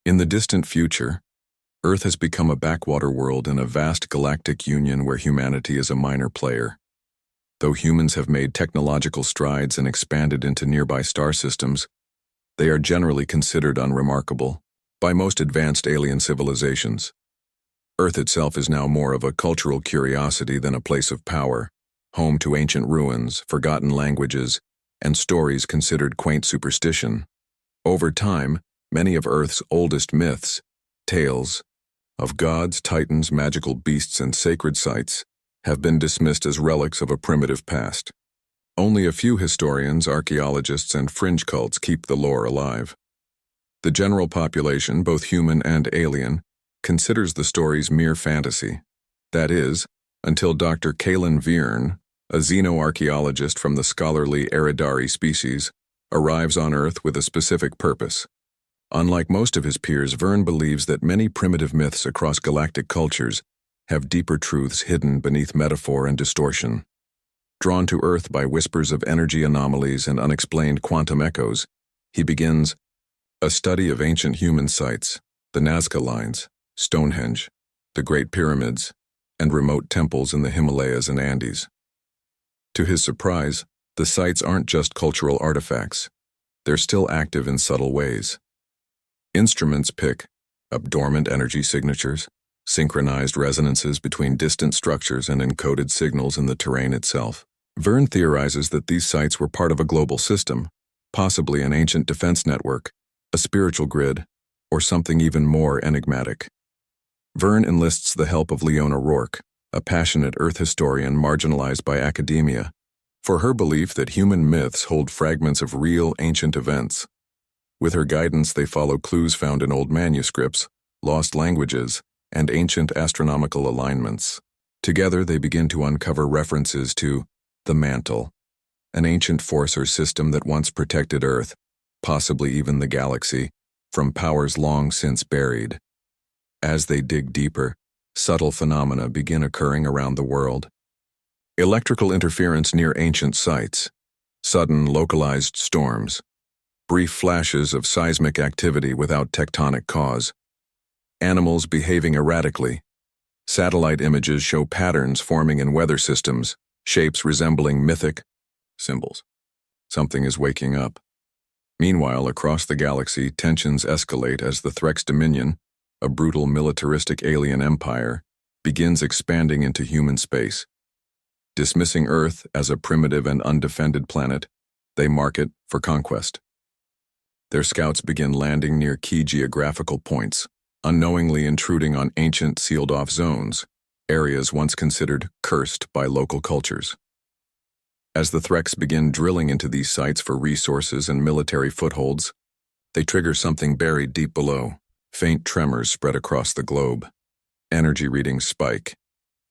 In the distant future, Earth has become a backwater world in a vast galactic union where humanity is a minor player. Though humans have made technological strides and expanded into nearby star systems, they are generally considered unremarkable by most advanced alien civilizations. Earth itself is now more of a cultural curiosity than a place of power, home to ancient ruins, forgotten languages, and stories considered quaint superstition. Over time, many of Earth's oldest myths, tales of gods, titans, magical beasts, and sacred sites have been dismissed as relics of a primitive past. Only a few historians, archaeologists, and fringe cults keep the lore alive. The general population, both human and alien, considers the stories mere fantasy. That is, until Dr. Kalen Vierne, a xenoarchaeologist from the scholarly Eridari species, arrives on Earth with a specific purpose. Unlike most of his peers, Verne believes that many primitive myths across galactic cultures have deeper truths hidden beneath metaphor and distortion. Drawn to Earth by whispers of energy anomalies and unexplained quantum echoes, he begins a study of ancient human sites, the Nazca Lines, Stonehenge, the Great Pyramids, and remote temples in the Himalayas and Andes. To his surprise, the sites aren't just cultural artifacts. They're still active in subtle ways. Instruments pick up dormant energy signatures, synchronized resonances between distant structures, and encoded signals in the terrain itself. Verne theorizes that these sites were part of a global system, possibly an ancient defense network, a spiritual grid, or something even more enigmatic. Verne enlists the help of Leona Rourke, a passionate Earth historian marginalized by academia, for her belief that human myths hold fragments of real ancient events. With her guidance, they follow clues found in old manuscripts, lost languages, and ancient astronomical alignments. Together, they begin to uncover references to the mantle, an ancient force or system that once protected Earth, possibly even the galaxy, from powers long since buried. As they dig deeper, subtle phenomena begin occurring around the world. Electrical interference near ancient sites, sudden localized storms, brief flashes of seismic activity without tectonic cause, animals behaving erratically. Satellite images show patterns forming in weather systems, shapes resembling mythic symbols. Something is waking up. Meanwhile, across the galaxy, tensions escalate as the Threx Dominion, a brutal militaristic alien empire, begins expanding into human space. Dismissing Earth as a primitive and undefended planet, they mark it for conquest. Their scouts begin landing near key geographical points, unknowingly intruding on ancient sealed-off zones, areas once considered cursed by local cultures. As the Threx begin drilling into these sites for resources and military footholds, they trigger something buried deep below. Faint tremors spread across the globe. Energy readings spike.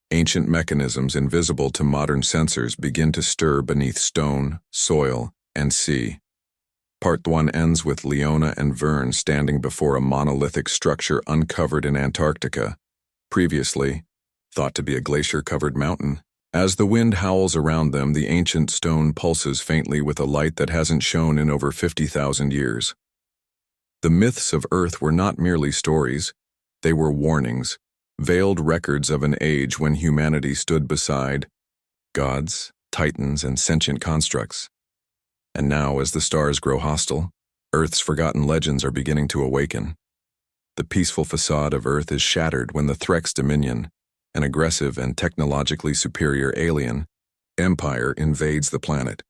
Ancient mechanisms invisible to modern sensors begin to stir beneath stone, soil, and sea. Part 1 ends with Leona and Verne standing before a monolithic structure uncovered in Antarctica, previously thought to be a glacier-covered mountain. As the wind howls around them, the ancient stone pulses faintly with a light that hasn't shone in over 50,000 years. The myths of Earth were not merely stories, they were warnings, veiled records of an age when humanity stood beside gods, titans, and sentient constructs. And now, as the stars grow hostile, Earth's forgotten legends are beginning to awaken. The peaceful facade of Earth is shattered when the Threx Dominion, an aggressive and technologically superior alien empire, invades the planet.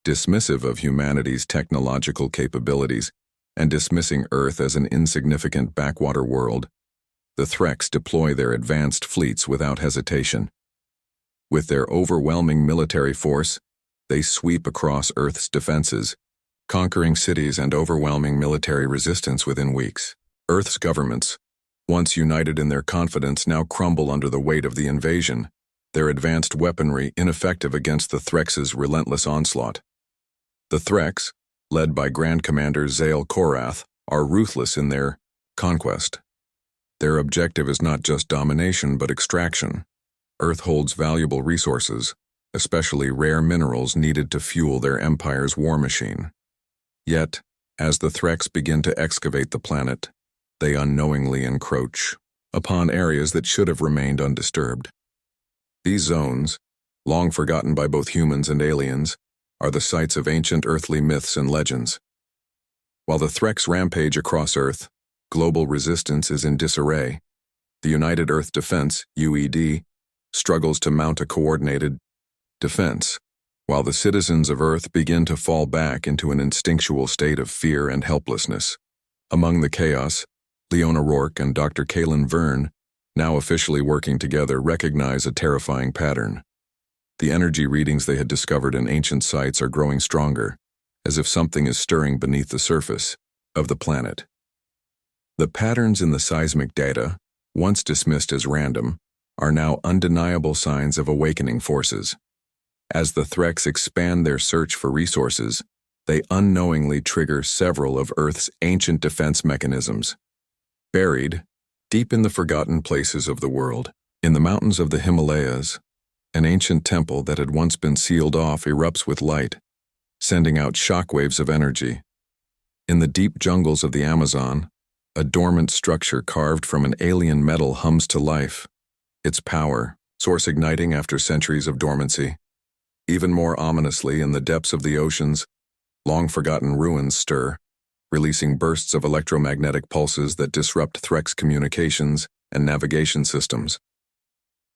Dismissive of humanity's technological capabilities and dismissing Earth as an insignificant backwater world, the Threx deploy their advanced fleets without hesitation. With their overwhelming military force, they sweep across Earth's defenses, conquering cities and overwhelming military resistance within weeks. Earth's governments, once united in their confidence, now crumble under the weight of the invasion, their advanced weaponry ineffective against the Threx's relentless onslaught. The Threx, led by Grand Commander Zael Korath, are ruthless in their conquest. Their objective is not just domination but extraction. Earth holds valuable resources, especially rare minerals needed to fuel their empire's war machine. Yet, as the Threx begin to excavate the planet, they unknowingly encroach upon areas that should have remained undisturbed. These zones, long forgotten by both humans and aliens, are the sites of ancient earthly myths and legends. While the Threx rampage across Earth, global resistance is in disarray. The United Earth Defense, UED, struggles to mount a coordinated defense, while the citizens of Earth begin to fall back into an instinctual state of fear and helplessness. Among the chaos, Leona Rourke and Dr. Kaylin Verne, now officially working together, recognize a terrifying pattern. The energy readings they had discovered in ancient sites are growing stronger, as if something is stirring beneath the surface of the planet. The patterns in the seismic data, once dismissed as random, are now undeniable signs of awakening forces. As the Threx expand their search for resources, they unknowingly trigger several of Earth's ancient defense mechanisms. Buried, deep in the forgotten places of the world, in the mountains of the Himalayas, an ancient temple that had once been sealed off erupts with light, sending out shockwaves of energy. In the deep jungles of the Amazon, a dormant structure carved from an alien metal hums to life, its power, source igniting after centuries of dormancy. Even more ominously, in the depths of the oceans, long-forgotten ruins stir, releasing bursts of electromagnetic pulses that disrupt Threx communications and navigation systems.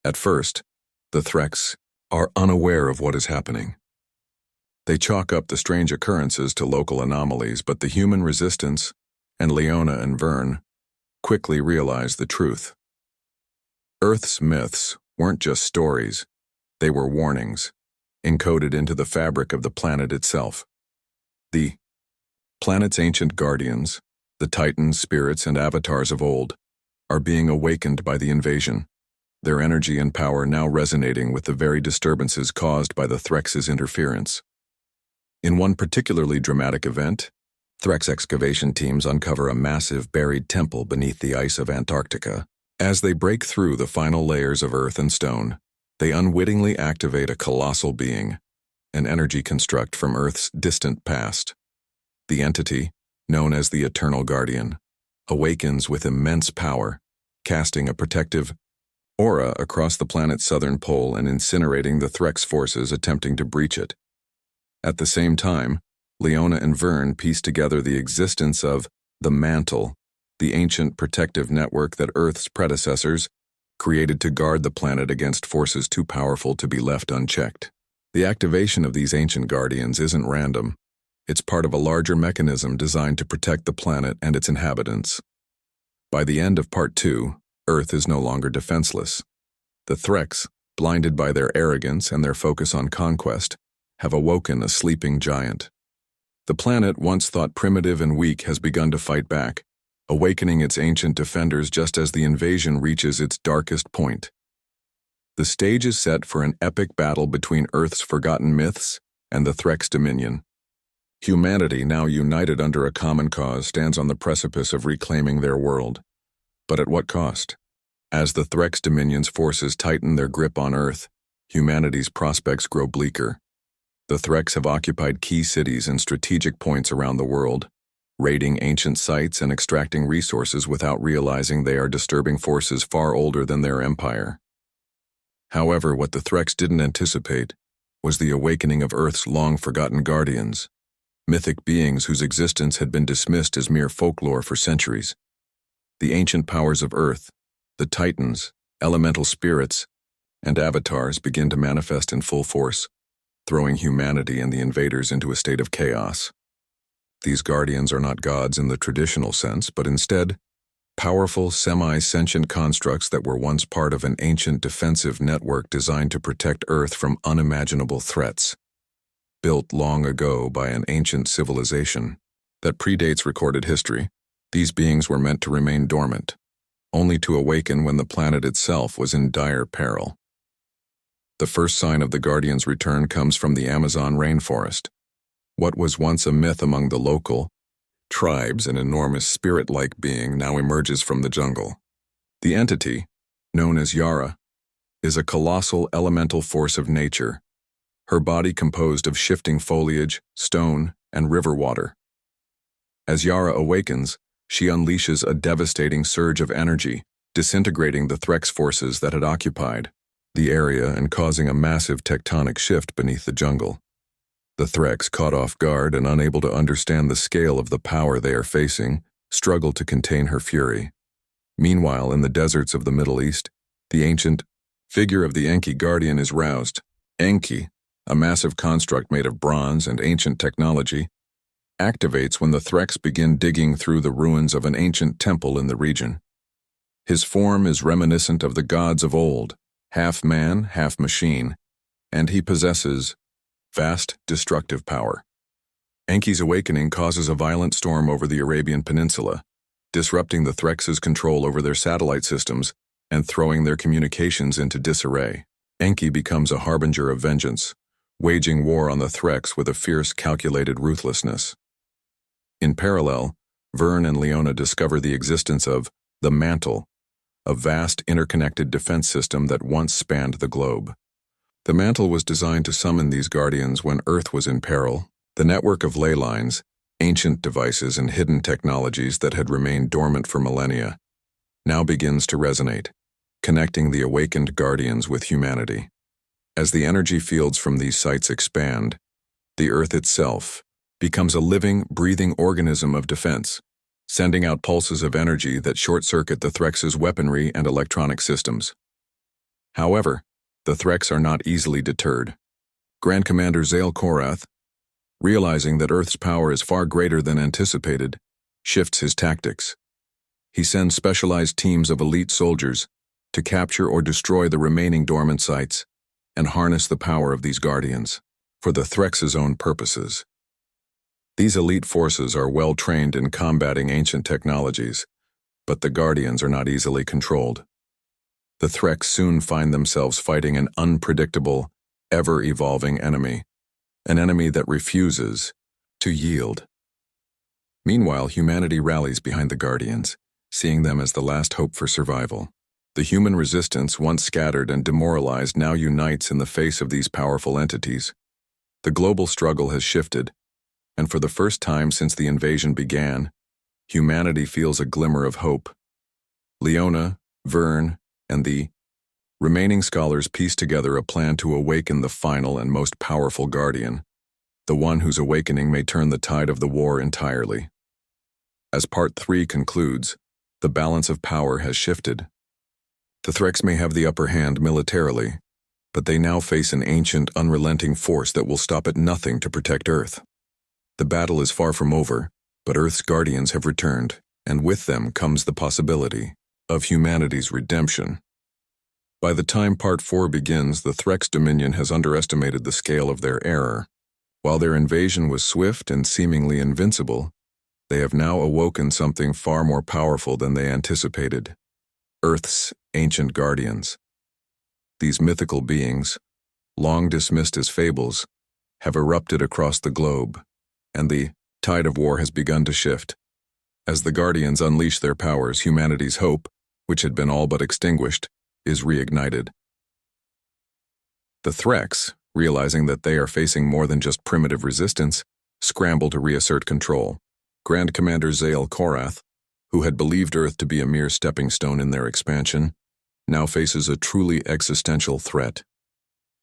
At first, the Threx are unaware of what is happening. They chalk up the strange occurrences to local anomalies, but the human resistance, and Leona and Verne, quickly realize the truth. Earth's myths weren't just stories, they were warnings, encoded into the fabric of the planet itself. The planet's ancient guardians, the titans, spirits, and avatars of old, are being awakened by the invasion, their energy and power now resonating with the very disturbances caused by the Threx's interference. In one particularly dramatic event, Threx excavation teams uncover a massive buried temple beneath the ice of Antarctica. As they break through the final layers of earth and stone, they unwittingly activate a colossal being, an energy construct from Earth's distant past. The entity, known as the Eternal Guardian, awakens with immense power, casting a protective aura across the planet's southern pole and incinerating the Threx forces attempting to breach it. At the same time, Leona and Verne piece together the existence of the Mantle, the ancient protective network that Earth's predecessors created to guard the planet against forces too powerful to be left unchecked. The activation of these ancient guardians isn't random. It's part of a larger mechanism designed to protect the planet and its inhabitants. By the end of Part 2, Earth is no longer defenseless. The Threx, blinded by their arrogance and their focus on conquest, have awoken a sleeping giant. The planet, once thought primitive and weak, has begun to fight back, awakening its ancient defenders just as the invasion reaches its darkest point. The stage is set for an epic battle between Earth's forgotten myths and the Threx dominion. Humanity, now united under a common cause, stands on the precipice of reclaiming their world. But at what cost? As the Threx dominion's forces tighten their grip on Earth, humanity's prospects grow bleaker. The Threx have occupied key cities and strategic points around the world, raiding ancient sites and extracting resources without realizing they are disturbing forces far older than their empire. However, what the Threx didn't anticipate was the awakening of Earth's long-forgotten guardians, mythic beings whose existence had been dismissed as mere folklore for centuries. The ancient powers of Earth, the titans, elemental spirits, and avatars begin to manifest in full force, throwing humanity and the invaders into a state of chaos. These guardians are not gods in the traditional sense, but instead, powerful, semi-sentient constructs that were once part of an ancient defensive network designed to protect Earth from unimaginable threats. Built long ago by an ancient civilization that predates recorded history, these beings were meant to remain dormant, only to awaken when the planet itself was in dire peril. The first sign of the Guardian's return comes from the Amazon rainforest. What was once a myth among the local tribes, an enormous spirit-like being, now emerges from the jungle. The entity, known as Yara, is a colossal elemental force of nature, her body composed of shifting foliage, stone, and river water. As Yara awakens, she unleashes a devastating surge of energy, disintegrating the Threx forces that had occupied the area and causing a massive tectonic shift beneath the jungle. The Threx, caught off guard and unable to understand the scale of the power they are facing, struggle to contain her fury. Meanwhile, in the deserts of the Middle East, the ancient figure of the Enki guardian is roused. Enki, a massive construct made of bronze and ancient technology, activates when the Threx begin digging through the ruins of an ancient temple in the region. His form is reminiscent of the gods of old, half man, half machine, and he possesses vast destructive power. Enki's awakening causes a violent storm over the Arabian Peninsula, disrupting the Threx's control over their satellite systems and throwing their communications into disarray. Enki becomes a harbinger of vengeance, waging war on the Threx with a fierce, calculated ruthlessness. In parallel, Vern and Leona discover the existence of the Mantle, a vast interconnected defense system that once spanned the globe. The Mantle was designed to summon these guardians when Earth was in peril. The network of ley lines, ancient devices, and hidden technologies that had remained dormant for millennia now begins to resonate, connecting the awakened guardians with humanity. As the energy fields from these sites expand, the Earth itself becomes a living, breathing organism of defense, sending out pulses of energy that short-circuit the Threx's weaponry and electronic systems. However, the Threx are not easily deterred. Grand Commander Zale Korath, realizing that Earth's power is far greater than anticipated, shifts his tactics. He sends specialized teams of elite soldiers to capture or destroy the remaining dormant sites and harness the power of these guardians for the Threx's own purposes. These elite forces are well trained in combating ancient technologies, but the guardians are not easily controlled. The Threx soon find themselves fighting an unpredictable, ever-evolving enemy, an enemy that refuses to yield. Meanwhile, humanity rallies behind the guardians, seeing them as the last hope for survival. The human resistance, once scattered and demoralized, now unites in the face of these powerful entities. The global struggle has shifted, and for the first time since the invasion began, humanity feels a glimmer of hope. Leona, Vern, and the remaining scholars piece together a plan to awaken the final and most powerful guardian, the one whose awakening may turn the tide of the war entirely. As Part 3 concludes, the balance of power has shifted. The Threx may have the upper hand militarily, but they now face an ancient, unrelenting force that will stop at nothing to protect Earth. The battle is far from over, but Earth's guardians have returned, and with them comes the possibility of humanity's redemption. By the time Part 4 begins, the Threx Dominion has underestimated the scale of their error. While their invasion was swift and seemingly invincible, they have now awoken something far more powerful than they anticipated: Earth's ancient guardians. These mythical beings, long dismissed as fables, have erupted across the globe, and the tide of war has begun to shift. As the guardians unleash their powers, humanity's hope, which had been all but extinguished, is reignited. The Threx, realizing that they are facing more than just primitive resistance, scramble to reassert control. Grand Commander Zale Korath, who had believed Earth to be a mere stepping stone in their expansion, now faces a truly existential threat.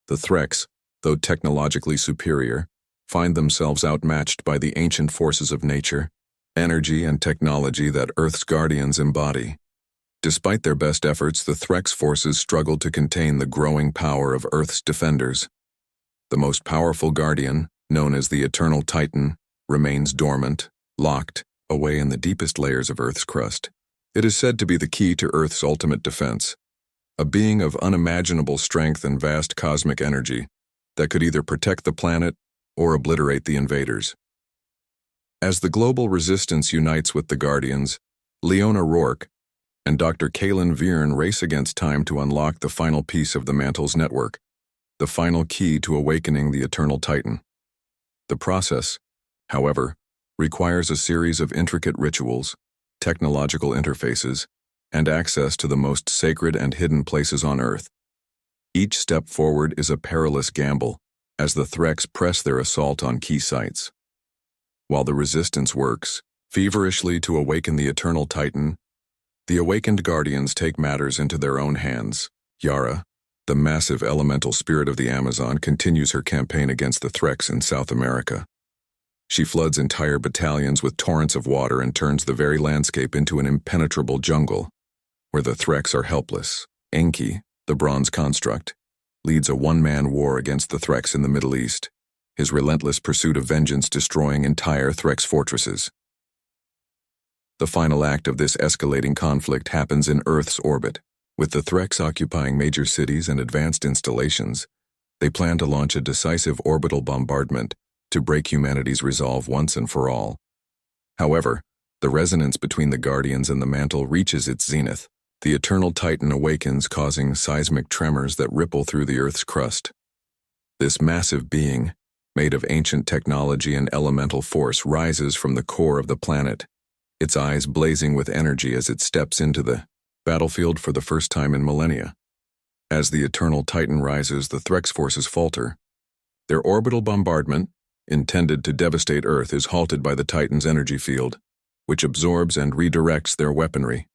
The Threx, though technologically superior, find themselves outmatched by the ancient forces of nature, energy, and technology that Earth's guardians embody. Despite their best efforts, the Threx forces struggle to contain the growing power of Earth's defenders. The most powerful guardian, known as the Eternal Titan, remains dormant, locked away in the deepest layers of Earth's crust. It is said to be the key to Earth's ultimate defense, a being of unimaginable strength and vast cosmic energy that could either protect the planet or obliterate the invaders. As the global resistance unites with the Guardians, Leona Rourke and Dr. Kaylin Vierne race against time to unlock the final piece of the Mantle's network, the final key to awakening the Eternal Titan. The process, however, requires a series of intricate rituals, technological interfaces, and access to the most sacred and hidden places on Earth. Each step forward is a perilous gamble, as the Threx press their assault on key sites. While the resistance works, Feverishly to awaken the eternal Titan, the awakened guardians take matters into their own hands. Yara, the massive elemental spirit of the Amazon, continues her campaign against the Threx in South America. She floods entire battalions with torrents of water and turns the very landscape into an impenetrable jungle, where the Threx are helpless. Enki, the bronze construct, leads a one-man war against the Threx in the Middle East, his relentless pursuit of vengeance destroying entire Threx fortresses. The final act of this escalating conflict happens in Earth's orbit. With the Threx occupying major cities and advanced installations, they plan to launch a decisive orbital bombardment to break humanity's resolve once and for all. However, the resonance between the Guardians and the Mantle reaches its zenith. The eternal Titan awakens, causing seismic tremors that ripple through the Earth's crust. This massive being, made of ancient technology and elemental force, rises from the core of the planet, its eyes blazing with energy as it steps into the battlefield for the first time in millennia. As the eternal Titan rises, the Threx forces falter. Their orbital bombardment, intended to devastate Earth, is halted by the Titan's energy field, which absorbs and redirects their weaponry.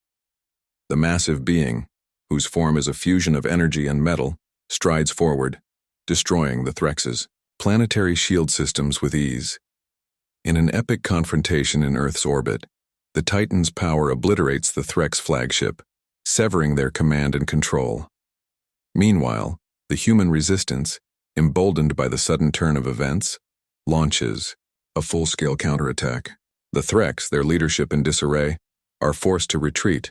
The massive being, whose form is a fusion of energy and metal, strides forward, destroying the Threx's planetary shield systems with ease. In an epic confrontation in Earth's orbit, the Titan's power obliterates the Threx flagship, severing their command and control. Meanwhile, the human resistance, emboldened by the sudden turn of events, launches a full-scale counterattack. The Threx, their leadership in disarray, are forced to retreat,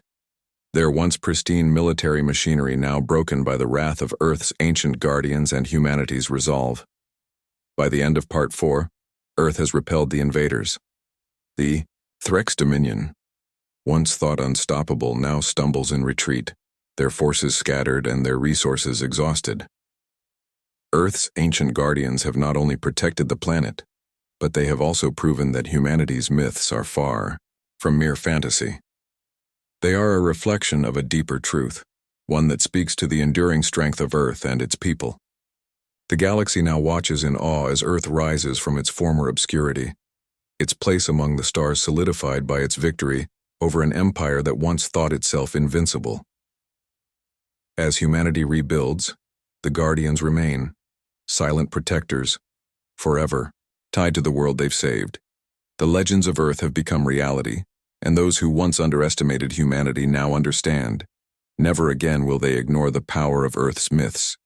their once pristine military machinery now broken by the wrath of Earth's ancient guardians and humanity's resolve. By the end of Part 4, Earth has repelled the invaders. The Threx dominion, once thought unstoppable, now stumbles in retreat, their forces scattered and their resources exhausted. Earth's ancient guardians have not only protected the planet, but they have also proven that humanity's myths are far from mere fantasy. They are a reflection of a deeper truth, one that speaks to the enduring strength of Earth and its people. The galaxy now watches in awe as Earth rises from its former obscurity, its place among the stars solidified by its victory over an empire that once thought itself invincible. As humanity rebuilds, the Guardians remain, silent protectors, forever, tied to the world they've saved. The legends of Earth have become reality, and those who once underestimated humanity now understand. Never again will they ignore the power of Earth's myths.